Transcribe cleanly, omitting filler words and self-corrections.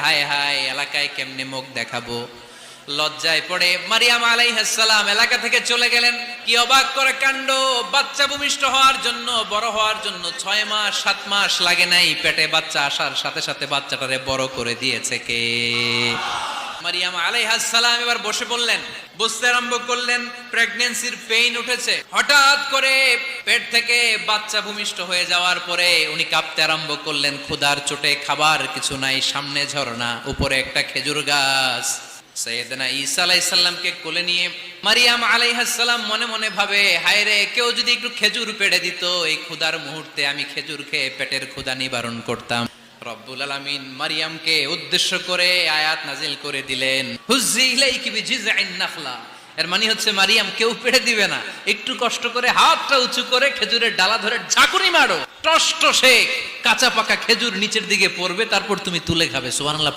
হায় হায় এলাকায় কেমনে মুখ দেখাবো। লজ্জায় পড়ে মারিয়াম আলাইহিস সালাম এলাকা থেকে চলে গেলেন। কি অবাক করে কাণ্ড, বাচ্চা ভূমিষ্ঠ হওয়ার জন্য, বড় হওয়ার জন্য 6 মাস 7 মাস লাগে নাই, পেটে বাচ্চা আসার সাথে সাথে বাচ্চাটারে বড় করে দিয়েছে কে? মারিয়াম আলাইহিস সালাম এবার বসে পড়লেন, বুঝতে আরম্ভ করলেন প্রেগন্যান্সির পেইন উঠেছে। হঠাৎ করে পেট থেকে বাচ্চা ভূমিষ্ঠ হয়ে যাওয়ার পরে উনি কাঁপতে আরম্ভ করলেন। ক্ষুধার চোটে খাবার কিছু নাই, সামনে ঝর্ণা, উপরে একটা খেজুর গাছ। সাইয়েদনা ঈসা আলাইহিস সালামকে কোলে নিয়ে মারিয়াম আলাইহিস সালাম মনে মনে ভাবে, হায় রে, কেউ যদি একটু খেজুর পেড়ে দিত, এই ক্ষুধার মুহূর্তে আমি খেজুর খেয়ে পেটের ক্ষুধা নিবারণ করতাম। রব্বুল আলামিন মারিয়ামকে উদ্দেশ্য করে আয়াত নাজিল করে দিলেন, হুজ্জি ইলাইকি বিজিযআইন নাখলা। এর মানে হচ্ছে মারিয়াম, কেউ পেড়ে দিবে না, একটু কষ্ট করে হাতটা উঁচু করে খেজুরের ডালা ধরে ঝাঁকুনি মারো, টস টসে কাঁচা পাকা খেজুর নিচের দিকে পড়বে, তারপর তুমি তুলে খাবে। সুবহানাল্লাহ।